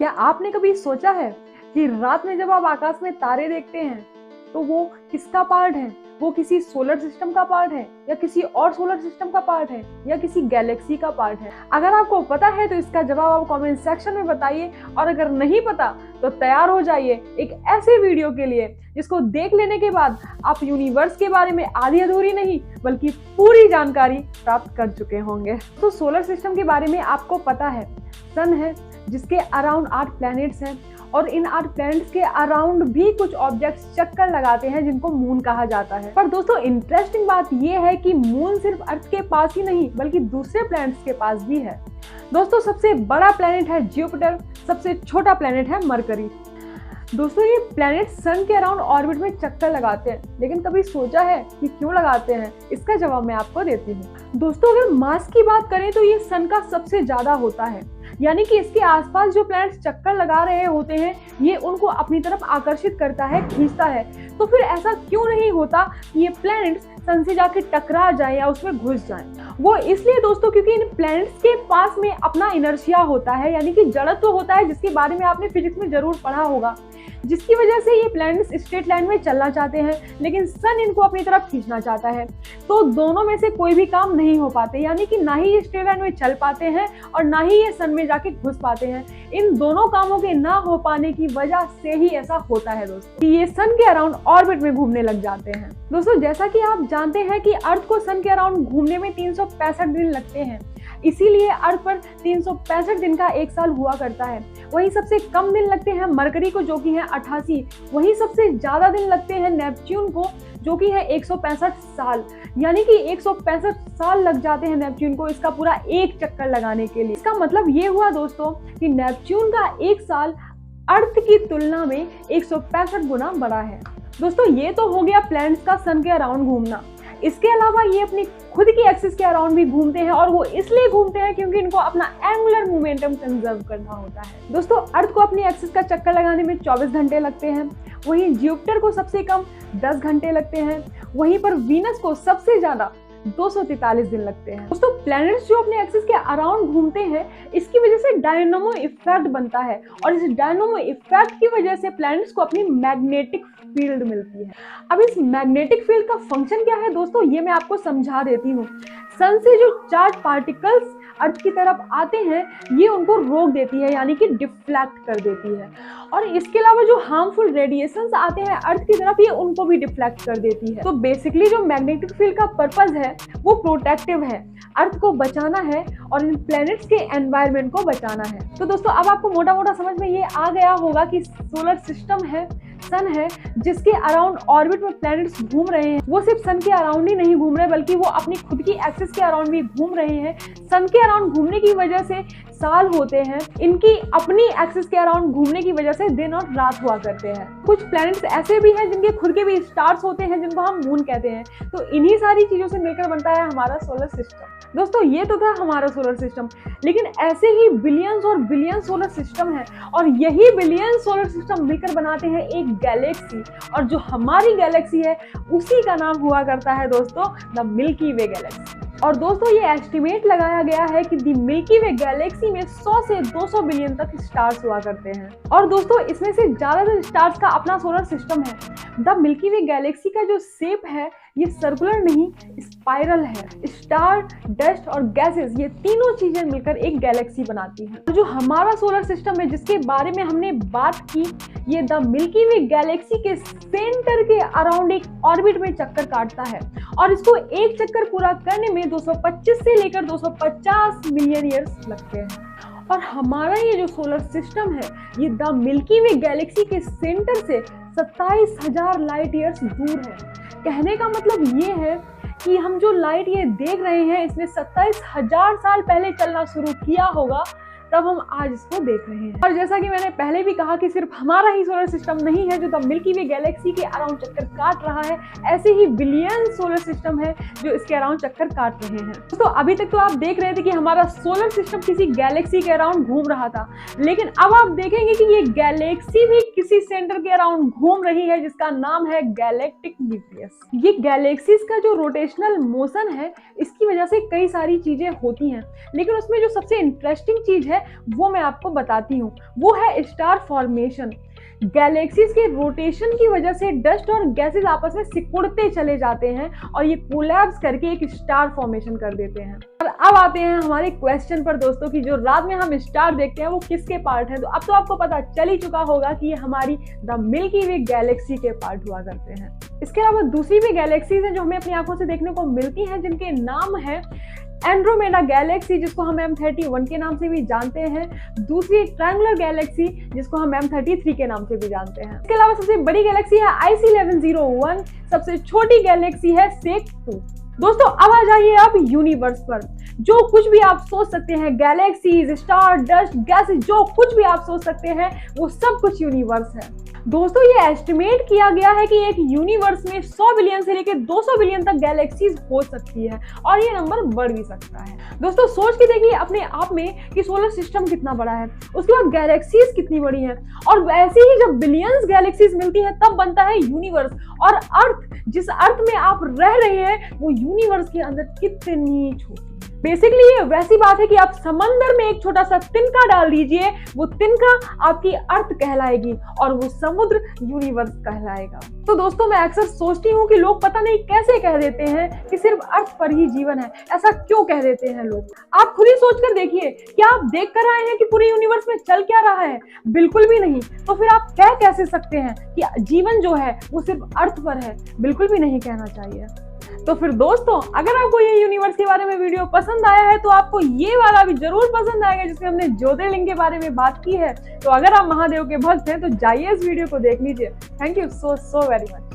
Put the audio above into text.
क्या आपने कभी सोचा है कि रात में जब आप आकाश में तारे देखते हैं तो वो किसका पार्ट है? वो किसी सोलर सिस्टम का पार्ट है या किसी और सोलर सिस्टम का पार्ट है या किसी गैलेक्सी का पार्ट है? अगर आपको पता है तो इसका जवाब आप कमेंट सेक्शन में बताइए, और अगर नहीं पता तो तैयार हो जाइए एक ऐसे वीडियो के लिए जिसको देख लेने के बाद आप यूनिवर्स के बारे में आधी अधूरी नहीं बल्कि पूरी जानकारी प्राप्त कर चुके होंगे। तो सोलर सिस्टम के बारे में आपको पता है, सन है जिसके अराउंड 8 प्लैनेट्स हैं, और इन 8 प्लैनेट्स के अराउंड भी कुछ ऑब्जेक्ट्स चक्कर लगाते हैं जिनको मून कहा जाता है। पर दोस्तों इंटरेस्टिंग बात यह है कि मून सिर्फ अर्थ के पास ही नहीं बल्कि दूसरे प्लैनेट्स के पास भी है। दोस्तों सबसे बड़ा प्लैनेट है जुपिटर, सबसे छोटा प्लैनेट है मरकरी। दोस्तों ये प्लैनेट सन के अराउंड ऑर्बिट में चक्कर लगाते हैं, लेकिन कभी सोचा है कि क्यों लगाते हैं? इसका जवाब मैं आपको देती हूँ। दोस्तों अगर मास की बात करें तो ये सन का सबसे ज्यादा होता है, यानी कि इसके आसपास जो प्लैनेट्स चक्कर लगा रहे होते हैं ये उनको अपनी तरफ आकर्षित करता है, खींचता है। तो फिर ऐसा क्यों नहीं होता कि ये प्लैनेट्स सन से जाके टकरा जाए या उसमें घुस जाएं? वो इसलिए दोस्तों क्योंकि इन प्लैनेट्स के पास में अपना इनर्शिया होता है, यानी कि जड़त्व होता है, जिसके बारे में आपने फिजिक्स में जरूर पढ़ा होगा, जिसकी वजह से ये प्लैनेट्स स्ट्रेट लाइन में चलना चाहते हैं लेकिन सन इनको अपनी तरफ खींचना चाहता है। तो दोनों में से कोई भी काम नहीं हो पाते, यानी कि ना ही ये स्ट्रेट लाइन में चल पाते हैं और ना ही ये सन में जाके घुस पाते हैं। इन दोनों कामों के ना हो पाने की वजह से ही ऐसा होता है दोस्तों कि ये सन के अराउंड ऑर्बिट में घूमने लग जाते हैं। दोस्तों जैसा कि आप जानते हैं कि अर्थ को सन के अराउंड घूमने में 365 दिन लगते हैं, इसीलिए अर्थ पर 365 दिन का एक साल हुआ करता है। वहीं सबसे कम दिन लगते हैं मरकरी को जो कि है 88, वहीं सबसे ज्यादा दिन लगते हैं नेपच्यून को जो कि है 165 साल, यानी कि 165 साल लग जाते हैं नेपच्यून को इसका पूरा एक चक्कर लगाने के लिए। इसका मतलब ये हुआ दोस्तों कि नेपच्यून का एक साल अर्थ की तुलना में 165 गुना बड़ा है। दोस्तों ये तो हो गया प्लैनेट्स का सन के अराउंड घूमना। इसके अलावा ये अपनी खुद की एक्सिस के अराउंड भी घूमते हैं, और वो इसलिए घूमते हैं क्योंकि इनको अपना एंगुलर मोमेंटम कंजर्व करना होता है। दोस्तों अर्थ को अपनी एक्सिस का चक्कर लगाने में 24 घंटे लगते हैं, वहीं जुपिटर को सबसे कम 10 घंटे लगते हैं, वहीं पर वीनस को सबसे ज्यादा 243 दिन लगते हैं। दोस्तों प्लैनेट्स जो अपने एक्सिस के अराउंड घूमते हैं इसकी वजह से डायनामो इफेक्ट बनता है, और इस डायनामो इफेक्ट की वजह से प्लैनेट्स को अपनी मैग्नेटिक फील्ड मिलती है। अब इस मैग्नेटिक फील्ड का फंक्शन क्या है दोस्तों, ये मैं आपको समझा देती हूँ। सन से जो चार्ज पार्टिकल्स अर्थ की तरफ आते हैं ये उनको रोक देती है, यानी कि डिफ्लेक्ट कर देती है, और इसके अलावा जो हार्मफुल रेडिएशंस आते हैं अर्थ की तरफ ये उनको भी डिफ्लेक्ट कर देती है। तो बेसिकली जो मैग्नेटिक फील्ड का पर्पस है वो प्रोटेक्टिव है, अर्थ को बचाना है और इन प्लैनेट्स के एनवायरनमेंट को बचाना है। तो दोस्तों अब आपको मोटा मोटा समझ में ये आ गया होगा कि सोलर सिस्टम है, सन है जिसके अराउंड ऑर्बिट में प्लैनेट्स घूम रहे हैं। वो सिर्फ सन के अराउंड ही नहीं घूम रहे बल्कि वो अपनी खुद की एक्सिस के अराउंड भी घूम रहे हैं। सन के अराउंड घूमने की वजह से साल होते हैं, इनकी अपनी एक्सिस के अराउंड घूमने की वजह से दिन और रात हुआ करते हैं। कुछ प्लैनेट्स ऐसे भी हैं जिनके खुद के भी स्टार्स होते हैं जिनको हम मून कहते हैं। तो इन्हीं सारी चीजों से मिलकर बनता है हमारा सोलर सिस्टम। दोस्तों ये तो था हमारा सोलर सिस्टम, लेकिन ऐसे ही बिलियंस और बिलियंस सोलर सिस्टम है, और यही बिलियंस सोलर सिस्टम मिलकर बनाते हैं एक गैलेक्सी, और जो हमारी गैलेक्सी है उसी का नाम हुआ करता है दोस्तों द मिल्की वे गैलेक्सी। और दोस्तों ये एस्टिमेट लगाया गया है कि द मिल्की वे गैलेक्सी में 100 से 200 बिलियन तक स्टार्स हुआ करते हैं, और दोस्तों इसमें से ज्यादातर स्टार्स का अपना सोलर सिस्टम है। द मिल्की वे गैलेक्सी का जो शेप है ये सर्कुलर नहीं स्पाइरल है। स्टार, डस्ट और गैसेस ये तीनों चीजें मिलकर एक गैलेक्सी बनाती हैं। और जो हमारा सोलर सिस्टम है जिसके बारे में हमने बात की, ये द मिल्की वे गैलेक्सी के सेंटर के अराउंड एक ऑर्बिट में चक्कर काटता है, और इसको एक चक्कर पूरा करने में 225 से लेकर 250 मिलियन ईयर्स लगते हैं। और हमारा ये जो सोलर सिस्टम है ये द मिल्की वे गैलेक्सी के सेंटर से 27,000 लाइट ईयर्स दूर है। कहने का मतलब ये है कि हम जो लाइट ये देख रहे हैं इसने 27,000 साल पहले चलना शुरू किया होगा, तब हम आज इसको देख रहे हैं। और जैसा कि मैंने पहले भी कहा कि सिर्फ हमारा ही सोलर सिस्टम नहीं है जो द मिल्की वे गैलेक्सी के अराउंड चक्कर काट रहा है, ऐसे ही बिलियन सोलर सिस्टम है जो इसके अराउंड चक्कर काट रहे हैं। दोस्तों अभी तक तो आप देख रहे थे कि हमारा सोलर सिस्टम किसी गैलेक्सी के अराउंड घूम रहा था, लेकिन अब आप देखेंगे कि ये गैलेक्सी भी किसी सेंटर के अराउंड घूम रही है जिसका नाम है गैलेक्टिक न्यूक्लियस। ये गैलेक्सीज का जो रोटेशनल मोशन है इसकी वजह से कई सारी चीजें होती हैं, लेकिन उसमें जो सबसे इंटरेस्टिंग चीज है है वो मैं आपको बताती हूँ। वो है स्टार फॉर्मेशन। गैलेक्सीज के रोटेशन की वजह से डस्ट और गैसेस आपस में सिकुड़ते चले जाते हैं और ये कोलैप्स करके एक स्टार फॉर्मेशन कर देते हैं। और अब आते हैं हमारे क्वेश्चन पर दोस्तों कि जो रात में हम स्टार देखते हैं वो किसके पार्ट है। तो अब तो आपको पता चल ही चुका होगा कि ये हमारी द मिल्की वे गैलेक्सी के पार्ट हुआ करते हैं। इसके अलावा दूसरी भी गैलेक्सीज हैं जो हमें अपनी आंखों से देखने को मिलती हैं, जिनके नाम है एंड्रोमेडा गैलेक्सी, जिसको हम M31 के नाम से भी जानते हैं। दूसरी ट्रायंगुलर गैलेक्सी, जिसको हम M33 के नाम से भी जानते हैं। इसके अलावा सबसे बड़ी गैलेक्सी है IC 1101, सबसे छोटी गैलेक्सी है सेक 2। दोस्तों अब आ जाइए आप यूनिवर्स पर। जो कुछ भी आप सोच सकते हैं, गैलेक्सीज, स्टार, डस्ट, गैसेस, जो कुछ भी आप सोच सकते हैं वो सब कुछ यूनिवर्स है। दोस्तों ये एस्टिमेट किया गया है कि एक यूनिवर्स में 100 बिलियन से लेकर 200 बिलियन तक गैलेक्सीज हो सकती है और ये नंबर बढ़ भी सकता है। दोस्तों सोच के देखिए अपने आप में कि सोलर सिस्टम कितना बड़ा है, उसके बाद गैलेक्सीज कितनी बड़ी हैं, और वैसे ही जब बिलियंस गैलेक्सीज मिलती है तब बनता है यूनिवर्स। और अर्थ, जिस अर्थ में आप रह रहे हैं वो यूनिवर्स के अंदर कितनी छोटी। बेसिकली ये वैसी बात है कि आप समंदर में एक छोटा सा तिनका डाल दीजिए, वो तिनका आपकी अर्थ कहलाएगी और वो समुद्र यूनिवर्स कहलाएगा। तो दोस्तों मैं अक्सर सोचती हूँ कि लोग पता नहीं कैसे कह देते हैं कि सिर्फ अर्थ पर ही जीवन है। ऐसा क्यों कह देते हैं लोग? आप खुद ही सोच कर देखिए, क्या आप देख कर आए हैं कि पूरे यूनिवर्स में चल क्या रहा है? बिल्कुल भी नहीं। तो फिर आप कह कैसे सकते हैं कि जीवन जो है वो सिर्फ अर्थ पर है? बिल्कुल भी नहीं कहना चाहिए। तो फिर दोस्तों अगर आपको ये यूनिवर्स के बारे में वीडियो पसंद आया है तो आपको ये वाला भी जरूर पसंद आएगा जिसमें हमने ज्योतिर्लिंग के बारे में बात की है। तो अगर आप महादेव के भक्त हैं तो जाइए इस वीडियो को देख लीजिए। Thank you so very much.